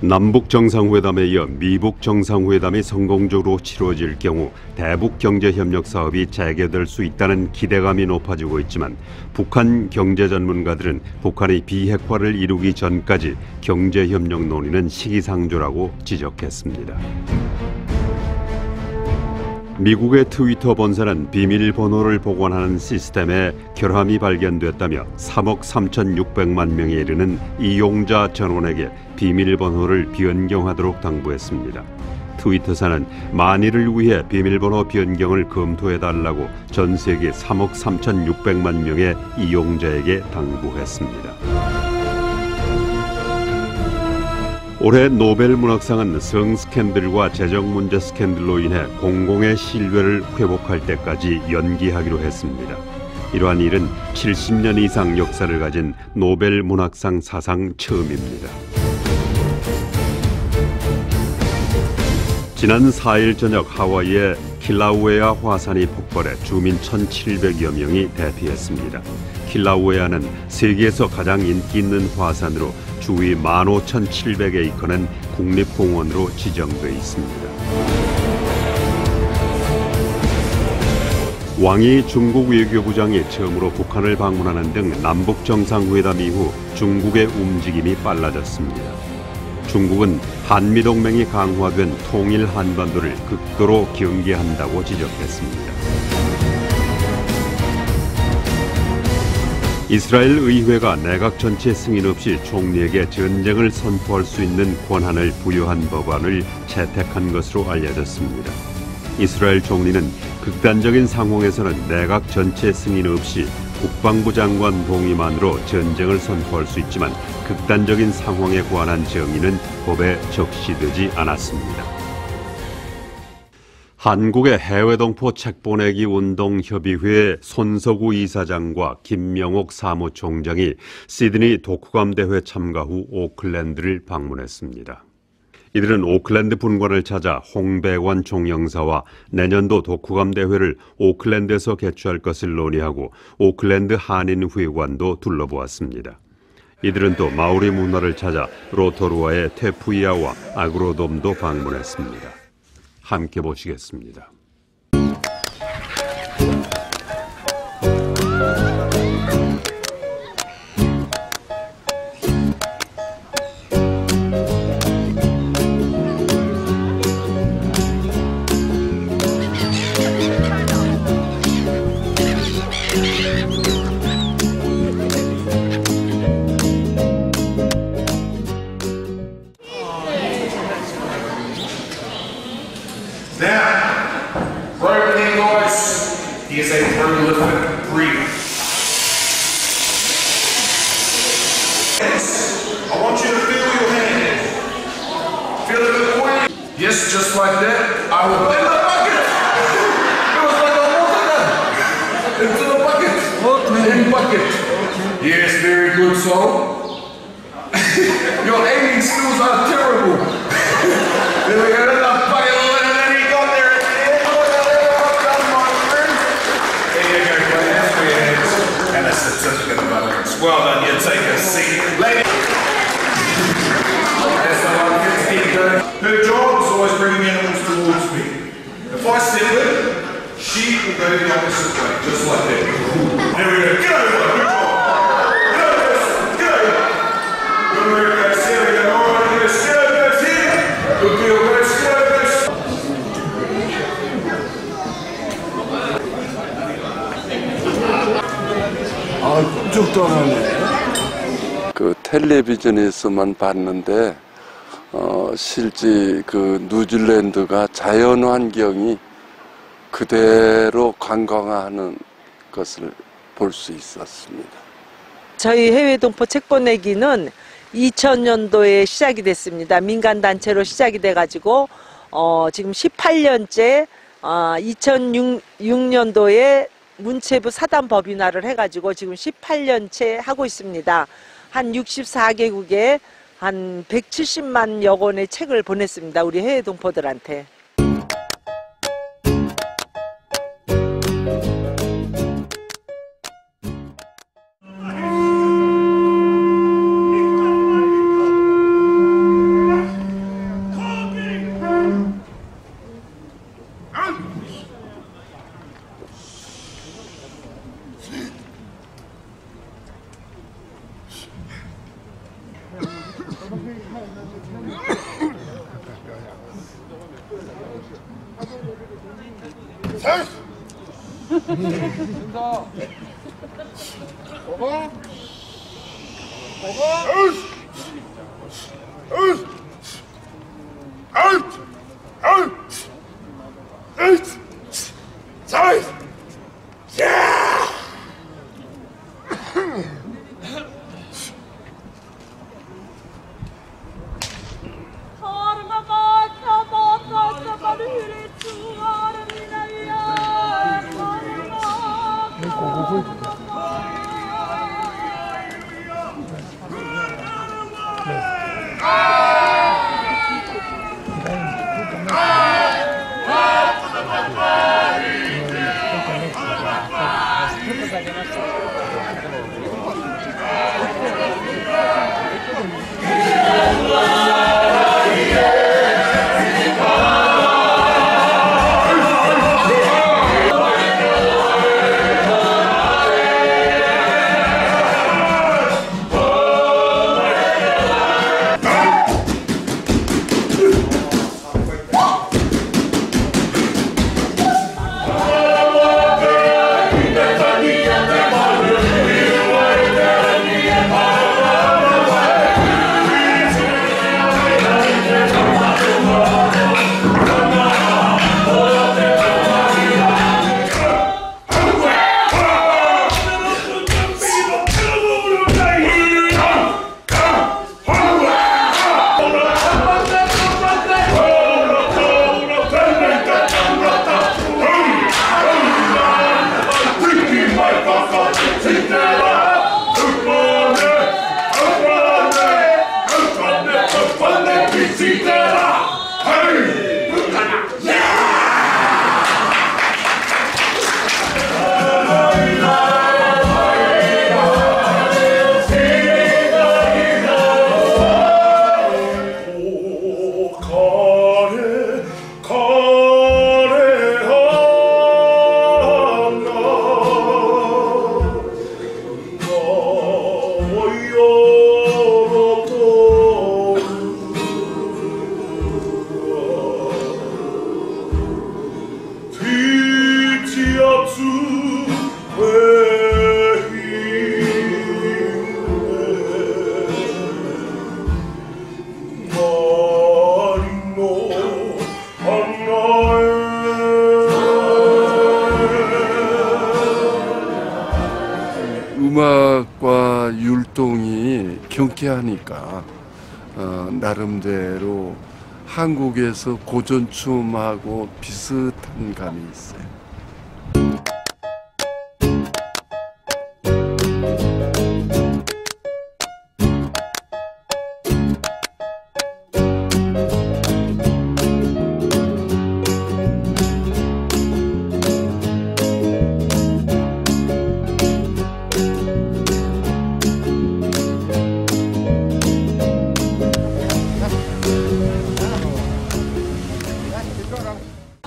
남북 정상회담에 이어 미북 정상회담이 성공적으로 치러질 경우 대북 경제협력 사업이 재개될 수 있다는 기대감이 높아지고 있지만 북한 경제 전문가들은 북한이 비핵화를 이루기 전까지 경제협력 논의는 시기상조라고 지적했습니다. 미국의 트위터 본사는 비밀번호를 보관하는 시스템에 결함이 발견됐다며 3억 3,600만 명에 이르는 이용자 전원에게 비밀번호를 변경하도록 당부했습니다. 트위터사는 만일을 위해 비밀번호 변경을 검토해달라고 전 세계 3억 3,600만 명의 이용자에게 당부했습니다. 올해 노벨 문학상은 성 스캔들과 재정 문제 스캔들로 인해 공공의 신뢰를 회복할 때까지 연기하기로 했습니다. 이러한 일은 70년 이상 역사를 가진 노벨 문학상 사상 처음입니다. 지난 4일 저녁 하와이의 킬라우에아 화산이 폭발해 주민 1,700여 명이 대피했습니다. 킬라우에아는 세계에서 가장 인기 있는 화산으로 주위 15,700에이커는 국립공원으로 지정돼 있습니다. 왕이 중국 외교부장이 처음으로 북한을 방문하는 등 남북 정상회담 이후 중국의 움직임이 빨라졌습니다. 중국은 한미동맹이 강화된 통일 한반도를 극도로 경계한다고 지적했습니다. 이스라엘 의회가 내각 전체 승인 없이 총리에게 전쟁을 선포할 수 있는 권한을 부여한 법안을 채택한 것으로 알려졌습니다. 이스라엘 총리는 극단적인 상황에서는 내각 전체 승인 없이 국방부 장관 동의만으로 전쟁을 선포할 수 있지만 극단적인 상황에 관한 정의는 법에 적시되지 않았습니다. 한국의 해외동포 책보내기 운동협의회 손석우 이사장과 김명옥 사무총장이 시드니 독후감 대회 참가 후 오클랜드를 방문했습니다. 이들은 오클랜드 분관을 찾아 홍백원 총영사와 내년도 독후감 대회를 오클랜드에서 개최할 것을 논의하고 오클랜드 한인회관도 둘러보았습니다. 이들은 또 마오리 문화를 찾아 로토루아의 테푸이아와 아그로돔도 방문했습니다. 함께 보시겠습니다. He is a prolific breeder. I want you to feel your hand. Feel it in the way. Yes, just like that. I will in the bucket. It was like a water into the bucket. In bucket. Yes, very good, so. Your aiming skills are terrible. Then we got another bucket. Well done, you take a seat. Lady. Her job is always bringing animals towards me. If I step in, she will go the opposite way, just like that. There we go. Get over, good job. Get over, get over. Good work, guys. Here we go. All right, guys. Get over, guys. Here. Good deal, guys. Get over, guys. 끔찍도 않네. 그 텔레비전에서만 봤는데 실제 그 뉴질랜드가 자연 환경이 그대로 관광하는 것을 볼 수 있었습니다. 저희 해외동포 책보내기는 2000년도에 시작이 됐습니다. 민간단체로 시작이 돼가지고 지금 18년째 2006년도에 문체부 사단 법인화를 해가지고 지금 18년째 하고 있습니다. 한 64개국에 한 170만여 권의 책을 보냈습니다. 우리 해외 동포들한테. 음악과 율동이 경쾌하니까 나름대로 한국에서 고전춤하고 비슷한 감이 있어요.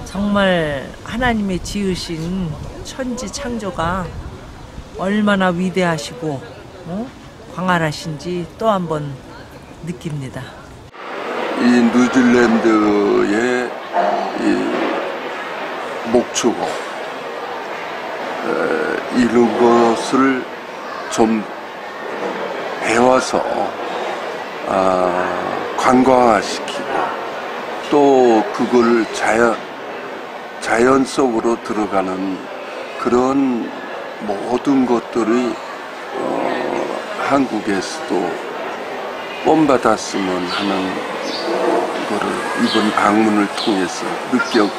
정말 하나님의 지으신 천지 창조가 얼마나 위대하시고 광활하신지 또 한 번 느낍니다. 이 뉴질랜드의 이 목축어 이런 것을 좀 배워서 관광화시키고 또 그걸 자연 속으로 들어가는 그런 모든 것들이 한국에서도 본받았으면 하는 거를 이번 방문을 통해서 느끼고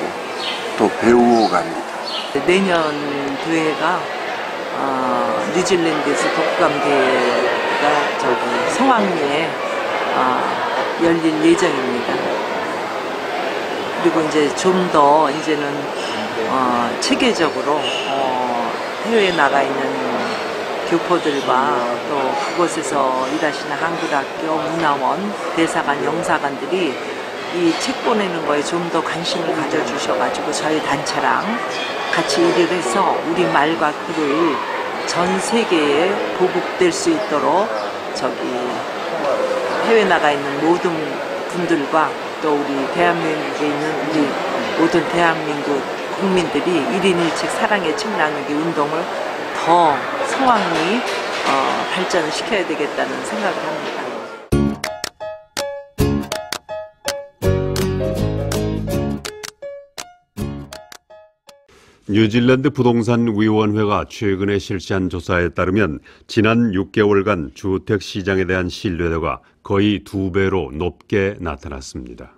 또 배우고 갑니다. 내년 대회가 뉴질랜드에서 독감대회가 저기 성황리에 열릴 예정입니다. 그리고 이제 좀 더 이제는 체계적으로 해외에 나가 있는 교포들과 또 그곳에서 일하시는 한국학교, 문화원, 대사관, 영사관들이 이 책 보내는 거에 좀 더 관심을 가져주셔가지고 저희 단체랑 같이 일을 해서 우리 말과 글을 전 세계에 보급될 수 있도록 저기 해외 나가 있는 모든 분들과 또 우리 대한민국에 있는 우리 모든 대한민국 국민들이 1인 1책 사랑의 책 나누기 운동을 더 성황리 발전을 시켜야 되겠다는 생각을 합니다. 뉴질랜드 부동산위원회가 최근에 실시한 조사에 따르면 지난 6개월간 주택시장에 대한 신뢰도가 거의 2배로 높게 나타났습니다.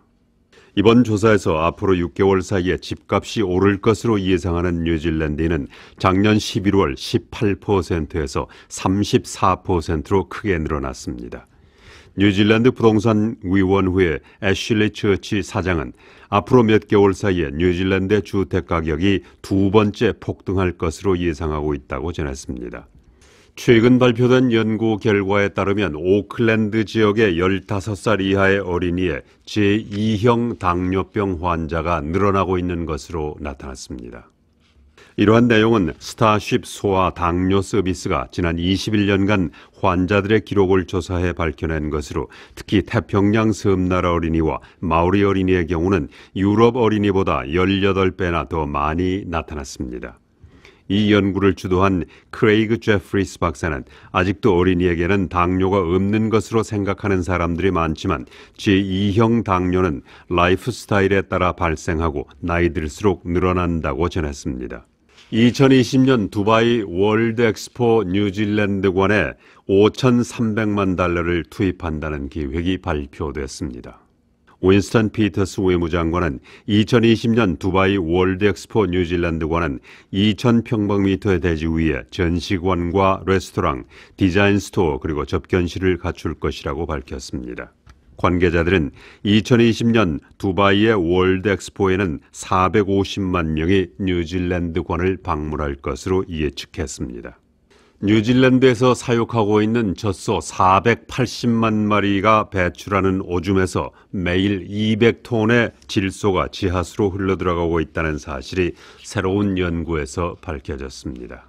이번 조사에서 앞으로 6개월 사이에 집값이 오를 것으로 예상하는 뉴질랜드인은 작년 11월 18%에서 34%로 크게 늘어났습니다. 뉴질랜드 부동산위원회의 애슐리 처치 사장은 앞으로 몇 개월 사이에 뉴질랜드의 주택가격이 2번째 폭등할 것으로 예상하고 있다고 전했습니다. 최근 발표된 연구 결과에 따르면 오클랜드 지역의 15살 이하의 어린이의 제2형 당뇨병 환자가 늘어나고 있는 것으로 나타났습니다. 이러한 내용은 스타쉽 소아 당뇨 서비스가 지난 21년간 환자들의 기록을 조사해 밝혀낸 것으로, 특히 태평양 섬나라 어린이와 마오리 어린이의 경우는 유럽 어린이보다 18배나 더 많이 나타났습니다. 이 연구를 주도한 크레이그 제프리스 박사는 아직도 어린이에게는 당뇨가 없는 것으로 생각하는 사람들이 많지만 제2형 당뇨는 라이프 스타일에 따라 발생하고 나이 들수록 늘어난다고 전했습니다. 2020년 두바이 월드 엑스포 뉴질랜드관에 5,300만 달러를 투입한다는 계획이 발표됐습니다. 윈스턴 피터스 외무장관은 2020년 두바이 월드 엑스포 뉴질랜드관은 2,000평방미터의 대지 위에 전시관과 레스토랑, 디자인 스토어 그리고 접견실을 갖출 것이라고 밝혔습니다. 관계자들은 2020년 두바이의 월드 엑스포에는 450만 명이 뉴질랜드관을 방문할 것으로 예측했습니다. 뉴질랜드에서 사육하고 있는 젖소 480만 마리가 배출하는 오줌에서 매일 200톤의 질소가 지하수로 흘러들어가고 있다는 사실이 새로운 연구에서 밝혀졌습니다.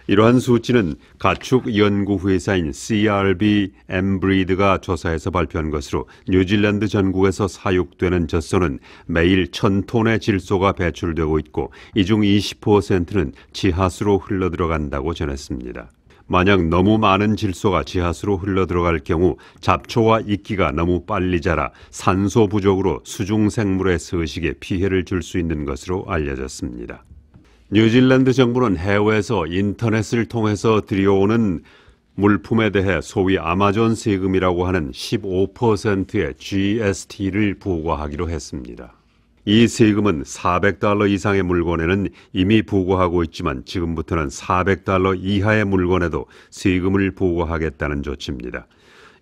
이러한 수치는 가축 연구회사인 CRB 엠브리드가 조사해서 발표한 것으로, 뉴질랜드 전국에서 사육되는 젖소는 매일 1,000톤의 질소가 배출되고 있고 이 중 20%는 지하수로 흘러들어간다고 전했습니다. 만약 너무 많은 질소가 지하수로 흘러들어갈 경우 잡초와 이끼가 너무 빨리 자라 산소 부족으로 수중생물의 서식에 피해를 줄 수 있는 것으로 알려졌습니다. 뉴질랜드 정부는 해외에서 인터넷을 통해서 들여오는 물품에 대해 소위 아마존 세금이라고 하는 15%의 GST를 부과하기로 했습니다. 이 세금은 $400 이상의 물건에는 이미 부과하고 있지만 지금부터는 $400 이하의 물건에도 세금을 부과하겠다는 조치입니다.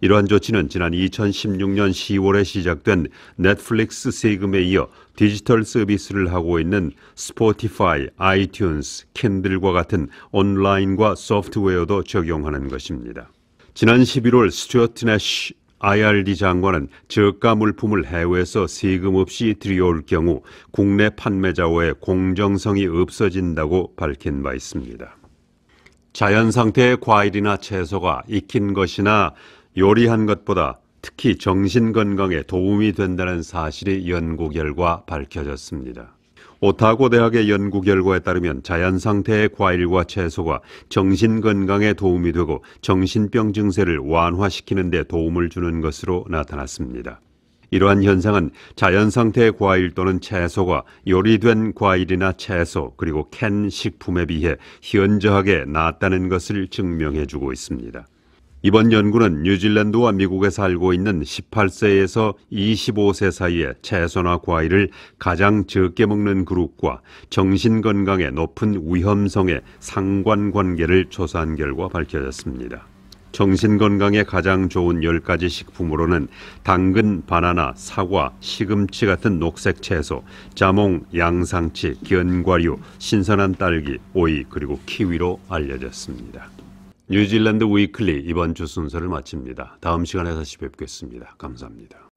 이러한 조치는 지난 2016년 10월에 시작된 넷플릭스 세금에 이어 디지털 서비스를 하고 있는 스포티파이, 아이튠즈, 캔들과 같은 온라인과 소프트웨어도 적용하는 것입니다. 지난 11월 스튜어트 내쉬 IRD 장관은 저가 물품을 해외에서 세금 없이 들여올 경우 국내 판매자와의 공정성이 없어진다고 밝힌 바 있습니다. 자연 상태의 과일이나 채소가 익힌 것이나 요리한 것보다 특히 정신 건강에 도움이 된다는 사실이 연구 결과 밝혀졌습니다. 오타고 대학의 연구 결과에 따르면 자연 상태의 과일과 채소가 정신 건강에 도움이 되고 정신병 증세를 완화시키는 데 도움을 주는 것으로 나타났습니다. 이러한 현상은 자연 상태의 과일 또는 채소가 요리된 과일이나 채소 그리고 캔 식품에 비해 현저하게 낫다는 것을 증명해주고 있습니다. 이번 연구는 뉴질랜드와 미국에 살고 있는 18세에서 25세 사이의 채소나 과일을 가장 적게 먹는 그룹과 정신건강에 높은 위험성의 상관관계를 조사한 결과 밝혀졌습니다. 정신건강에 가장 좋은 10가지 식품으로는 당근, 바나나, 사과, 시금치 같은 녹색 채소, 자몽, 양상치, 견과류, 신선한 딸기, 오이 그리고 키위로 알려졌습니다. 뉴질랜드 위클리 이번 주 순서를 마칩니다. 다음 시간에 다시 뵙겠습니다. 감사합니다.